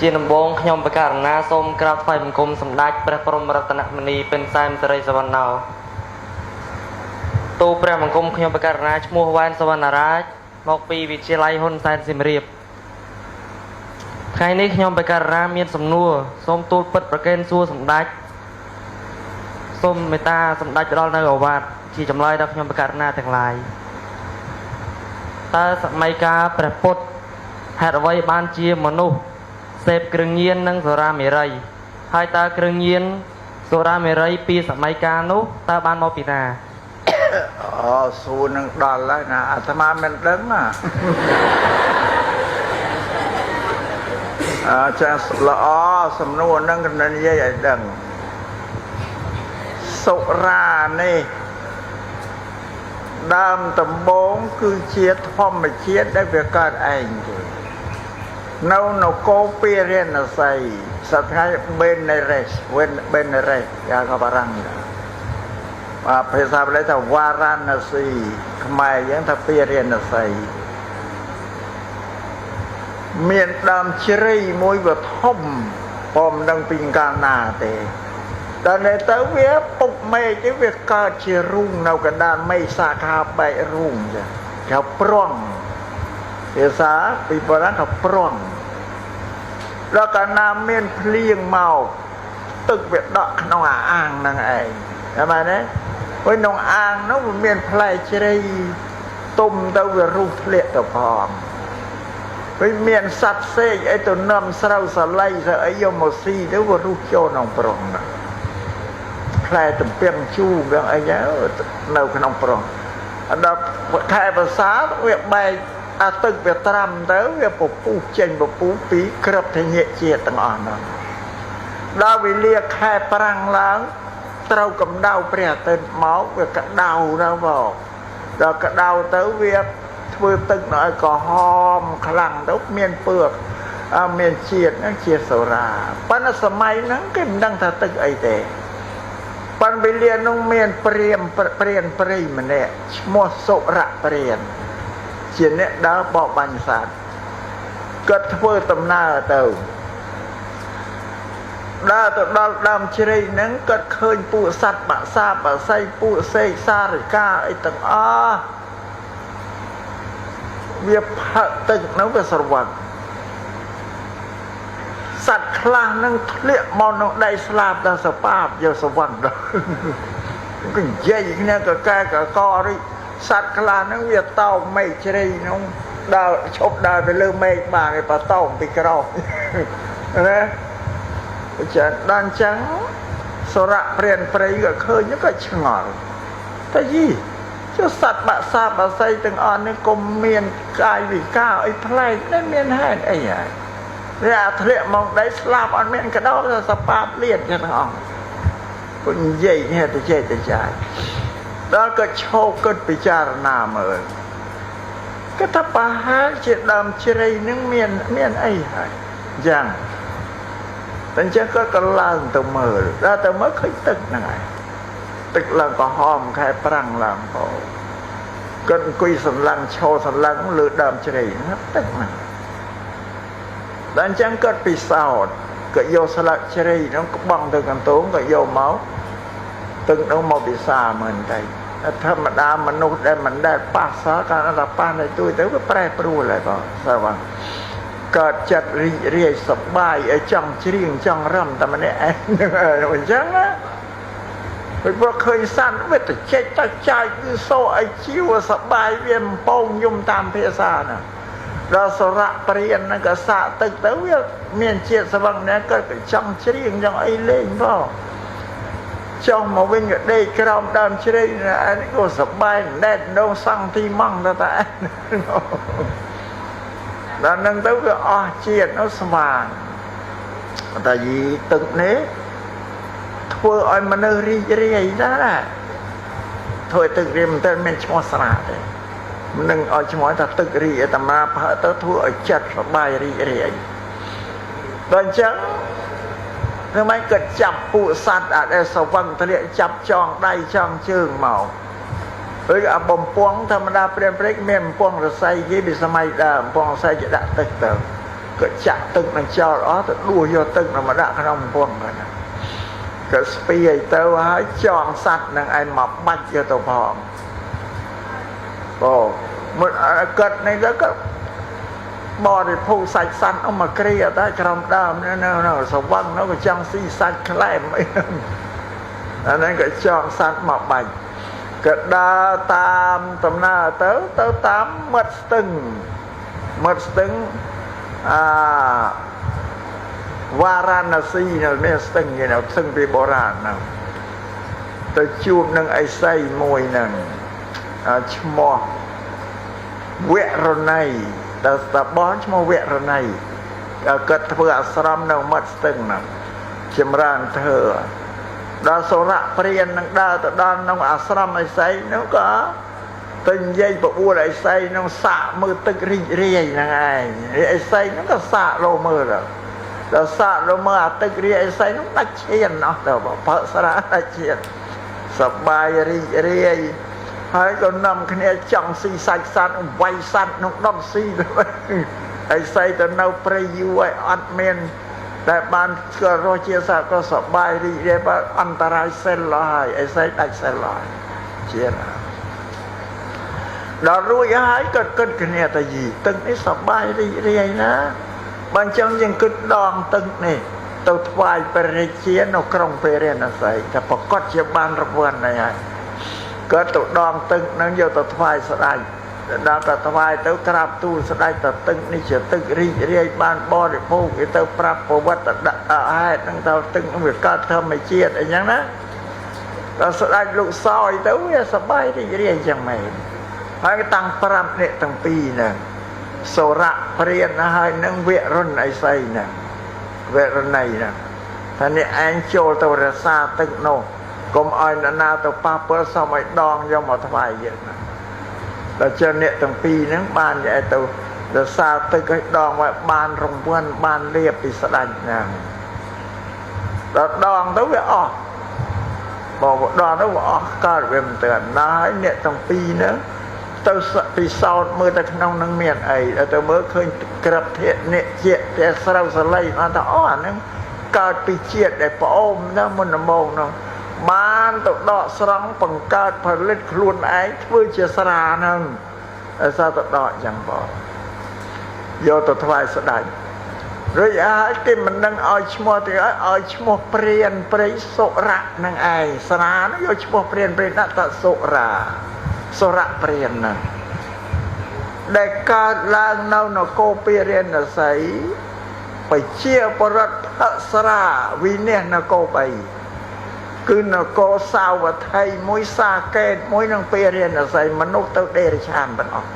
ជាដំបងខ្ញុំបករណាសូមក្រាបថ្វាយបង្គំសម្ដេចព្រះបរមរតនមនីពិនសែនសិរីសវណ្ណោទូព្រះបង្គំខ្ញុំបករណាឈ្មោះវ៉ែនសវណ្ណរាជមកពីវិទ្យាល័យហ៊ុនសែនសៀមរាបថ្ងៃនេះខ្ញុំបករណាមានសំណួរសូមទូលពិតប្រកេនសួរសម្ដេចសូមមេត្តាសម្ដេចផ្ដល់នៅឱវាទជាចម្លើយដល់ខ្ញុំបករណាទាំងឡាយតើសម័យកាលព្រះពុទ្ធហេតុអ្វីបានជាមនុស្សសេពគ្រឿងញៀននិងសុរាមេរ័យហើយតើគ្រឿងញៀនសុរាមេរ័យពីសម័យកាលនោះតើបានមកពីណាអូសួរនឹងដល់ហើយណាអាត្មាមិនដឹងណាចាល្អសំណួរនឹងកណ្ដនិយាយឲ្យដឹងសុរានេះដើមដំបូងគឺជាធម្មជាតិដែលវាកើតឯងទេនៅនគរពារាណសីសត្វថ្ងៃបេនរេសយ៉ាងក៏បារាំងភាសាបាលីថាវ៉ារណស៊ីខ្មែរយើងថាពារាណសីមានដើមជ្រៃមួយវាធំព្រមដឹងពីកាលណាទេដល់ទៅវាពុកមេឃទេវាកើតជារូងនៅកណ្ដាលមេឃសាខាបែករូងចាគេប្រង់ភាសាពីបុរាណថាប្រង់ដល់កាលណាមានភ្លៀងមកទឹកវាដក់ក្នុងអាងហ្នឹងឯងឃើញទេហើយក្នុងអាងនោះវាមានផ្លែជ្រៃទុំទៅវារុះធ្លាក់ទៅផងហើយមានសត្វសេកអីទៅនាំស្រូវសលៃស្អីយកមកស៊ីទៅវារុះចូលក្នុងប្រង់ហ្នឹងផ្លែទំពាំងជូរវាអីនៅក្នុងប្រង់ដល់ខែភាសាវាបែកអាទឹកវាត្រាំទៅវាពពុះចេញពពុះពីក្រឹបធញ្ញជាតិទាំងអស់ហ្នឹងដល់វេលាខែប្រាំងឡើងត្រូវកម្ដៅព្រះអាទិត្យមកវាក្ដៅទៅមកដល់ក្ដៅទៅវាធ្វើទឹកឲ្យក្រហមខ្លាំងទៅមានពើមានជាតិហ្នឹងជាសូរ៉ាប៉ុន្តែសម័យហ្នឹងគេមិនដឹងថាទឹកអីទេប៉ុន្តែវេលានោះមានព្រានព្រៃម្នាក់ឈ្មោះសុរៈព្រានជាអ្នកដើរបបបាញ់សត្វគាត់ធ្វើដំណើរទៅដើរទៅដល់ដើមជ្រៃហ្នឹងគាត់ឃើញពួកសត្វបាក់សាបសៃពួកសេកសារិកាអីទាំងអស់វាផឹកទឹកហ្នឹងវាស្រវឹងសត្វខ្លះហ្នឹងធ្លាក់មកក្នុងដីស្លាប់ដល់សបាបយកស្រវឹងដល់គឺនិយាយគ្នាកកែកករីសត្វខ្លះហ្នឹងវាតោងមេឃជ្រៃហ្នឹងដើរឈប់ដើរទៅលើមេឃបានវាបតោងពីក្រោមណាចាដល់អញ្ចឹងសូរៈព្រានព្រៃក៏ឃើញក៏ឆ្ងល់តែយីចុះសត្វបាក់សាបអាស័យទាំងអស់នេះក៏មានកាយវិការអីប្លែកដែរមានហេតុអីហើយវាអាធ្លាក់មកដីស្លាប់អត់មានកដោសបាបលៀនទាំងអស់ពុញនិយាយនេះទៅចេះទៅចាយដល់ក៏ឈោកគិតពិចារណាមើលក៏ថាប្រហែលជាដើមជ្រៃនឹងមានអីហើយយ៉ាងតែអញ្ចឹងក៏ឡើងទៅមើលដល់ទៅមើលឃើញទឹកហ្នឹងហើយទឹកឡើងក្រហមខែប្រាំងឡើងផងគាត់អង្គុយសម្លឹងឈរសម្លឹងលើដើមជ្រៃហ្នឹងទឹកហ្នឹងដល់អញ្ចឹងគាត់ពិសោធន៍ក៏យកស្លឹកជ្រៃហ្នឹងក្បង់ទៅកន្ទោងក៏យកមកទឹកនោះមកពិសាមើលទៅធម្មតាមនុស្សដែលមិនដែលប៉ះសោះកាលណាប៉ះនៅទួយទៅវាប្រែប្រួលហើយបងស្អាតកើតចិត្តរីករាយសប្បាយឲ្យចង់ច្រៀងចង់រំតែម្នាក់ឯងអញ្ចឹងណាពេលព្រោះឃើញសัตว์វាទៅចេញទៅចាយគឺសូឲ្យជីវសប្បាយវាបំពងយំតាមភាសាណាដល់សូរៈព្រានហ្នឹងក៏សាកទឹកទៅវាមានជាតិស្វឹងណាក៏ចង់ច្រៀងចង់អីលេងផងចង់មកវិញក៏ដេកក្រោមដើមជ្រៃអានេះក៏សប្បាយណែតដងសង់ទីម៉ងទៅតែដល់នឹងទៅវាអស់ជាតិនោះស្មានតែយីទឹកនេះធ្វើឲ្យមនុស្សរីករាយណាធ្វើទឹករៀមមិនទៅមានឈ្មោះស្រាទេមិនឲ្យឈ្មោះថាទឹករីកអាត្មាផើទៅធ្វើឲ្យចិត្តសប្បាយរីករាយដល់អញ្ចឹងធ្វើម៉េចក៏ចាប់ពួកសត្វអត់ដែលសវឹងធ្លាក់ចាប់ចងដៃចងជើងមកហើយអាបំពង់ធម្មតាព្រានព្រៃមានបំពង់រស័យគេពីសម័យដើមបំពង់រស័យគេដាក់ទឹកទៅ ก็ចាក់ទឹកនឹងចោលអស់ទៅដួសយកទឹកនឹងមកដាក់ក្នុងកំពង់ហ្នឹងក៏ស្ពាយទៅហើយចងសัตว์នឹងឯងមកបាច់យកទៅផងមិនកើតនេះទៅក៏បរិភោគសាច់សัตว์អស់មកគ្រាតែក្រំដើមនៅសវឹងនោះក៏ចង់ស៊ីសាច់ក្លែមអីអាហ្នឹងក៏ចងសัตว์មកបាច់ក៏ដើរតាមដំណើរទៅតាមមាត់ស្ទឹងវ៉ារ៉ាណស៊ីនៅមានស្ទឹងគេនៅស្ទឹងពីបុរាណហ្នឹងទៅជួបនឹងឥសីមួយហ្នឹងឈ្មោះវរណីដែលតាបងឈ្មោះវរណីគាត់ធ្វើអាស្រមនៅមាត់ស្ទឹងហ្នឹងចម្រើនធ្វើដល់សូរៈព្រាននឹងដើរទៅដល់ក្នុងអាស្រមឥសីនោះក៏ទៅនិយាយបបួលឥសីនឹងសាកមើលទឹករីករាយហ្នឹងឯងឥសីហ្នឹងក៏សាកលោមើលដល់សាកលោមើលអាទឹករាយឥសីហ្នឹងដាច់ឈានអស់ទៅបើស្រាដាច់ឈានសប្បាយរីករាយហើយក៏នាំគ្នាចង់ស៊ីសាច់សត្វវាយសត្វនោះដុតស៊ីទៅឥសីទៅនៅព្រៃយូរហើយអត់មានតែបានស្គាល់រសជាសត្វក៏សប្បាយរីករាយបើអន្តរាយសិលហើយឥសីដាច់សិលហើយជាដល់រួចហើយក៏គិតគ្នាទៅយីទឹកនេះសប្បាយរីករាយណាបើអញ្ចឹងយើងគិតដងទឹកនេះទៅថ្វាយព្រះរាជានៅក្រុងពេរិណសីតែប្រកាសជាបានរង្វាន់ហើយក៏ទៅដងទឹកនឹងយកទៅថ្វាយស្ដេចដល់ទៅថ្វាយទៅក្រាបទូលស្ដេចទៅទឹកនេះជាទឹករីករាយបានបរិភោគគេទៅប្រាប់ប្រវត្តិហេតុហ្នឹងទៅទឹកនឹងវាកើតធម្មជាតិអីចឹងណាដល់ស្ដេចលោកសោយទៅវាសប្បាយរីករាយចឹងមែនហើយតាំងប្រាប់អ្នកទាំងពីរហ្នឹងសូរៈព្រានហើយនឹងវរុណឥសីហ្នឹងវរណីហ្នឹងថានេះឯងចូលទៅរក្សាទឹកនោះកុំឲ្យនរណាទៅប៉ះពាល់សមឲ្យដងយកមកថ្វាយយើងណាដល់ចឹងអ្នកទាំងពីរហ្នឹងបាននិយាយទៅរក្សាទឹកឲ្យដងឲ្យបានរង្វាន់បានលៀបពីស្ដេចហ្នឹងដល់ដងទៅវាអស់បើដល់ទៅវាអស់កើតវាមិនទៅណាហើយអ្នកទាំងពីរហ្នឹងទៅពិសោធន៍មើលទៅក្នុងនឹងមានអីទៅមើលឃើញក្របធាតុនេះជាតែស្រូវសលៃបានថាអូអាហ្នឹងកើតពីជាតិដែលប្អូនណាមុនដំបូងនោះបានទៅដកស្រង់បង្កើតផលិតខ្លួនឯងធ្វើជាស្រាហ្នឹងឲ្យsaoទៅដកចឹងបងយកទៅថ្វាយស្ដេចរួចហើយគេមិននឹងឲ្យឈ្មោះទៅឲ្យឈ្មោះព្រានព្រៃសុរៈហ្នឹងឯងស្រាហ្នឹងយកឈ្មោះព្រានព្រៃដាក់តសុរាសុរៈព្រានហ្នឹងដែលកើតឡើងនៅនគរពារាណសីប្រជាបរដ្ឋភស្រាវិនិច្ឆ័យនគរ3គឺនគរសាវត្ថីមួយសាកេតមួយនឹងពារាណសីមនុស្សទៅដេរឆានទាំងអស់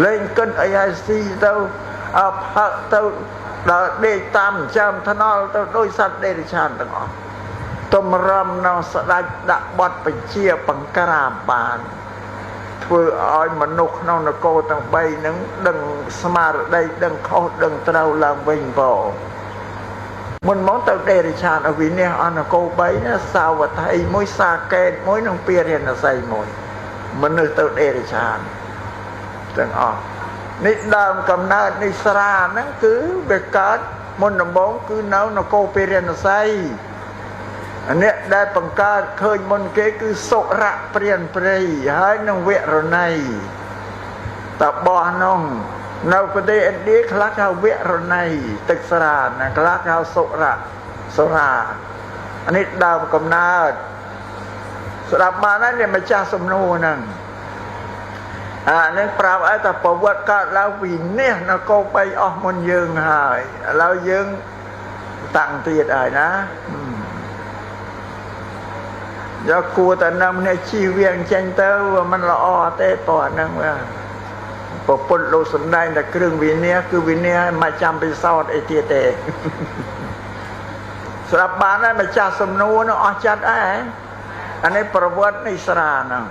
លេងគិតអីឲ្យស៊ីទៅផឹកទៅដល់ដេកតាមចាំថ្នល់ទៅដោយសត្វដេរឆានទាំងអស់ទំរំនៅស្ដេចដាក់បទបញ្ជាបង្ក្រាបបានធ្វើឲ្យមនុស្សក្នុងនគរទាំង3ហ្នឹងដឹងស្មារតីដឹងខុសដឹងត្រូវឡើងវិញបងមុនមកទៅដេរឆានអវិនិច្ឆ័យអនគរ3ណាសាវត្ថីមួយសាកេតមួយនិងពារាណសីមួយមនុស្សទៅដេរឆានទាំងអស់នេះដើមកំណើតនេះស្រាហ្នឹងគឺវាកើតមុនដំបូងគឺនៅនគរពារាណសីអ្នកដែលបង្កើតឃើញមុនគេគឺសុរៈព្រានព្រៃហើយនឹងវរណីតបោះនោះនៅប្រទេសឥណ្ឌាខ្លះហៅវរណីទឹកស្រាណាខ្លះហៅសុរានេះដើមកំណើតស្ដាប់បានហើយអ្នកម្ចាស់សំណួរហ្នឹងនឹងប្រាប់ឲ្យតែប្រវត្តិកើតឡើងវិនិច្ឆ័យនគរ3អស់មុនយើងហើយឥឡូវយើងតាំងទៀតហើយណាយកគួរតែនាំអ្នកជិះវាអញ្ចឹងទៅมันល្អទេតោះហ្នឹងប្រពន្ធលោកសំដែងតែគ្រឿងវិនិច្ឆ័យគឺវិនិច្ឆ័យមិនចាំពិសោធន៍អីទៀតទេស្រាប់បានហើយម្ចាស់សំណួរនោះអស់ចិត្តអីអានេះប្រវត្តិនៃស្រាហ្នឹង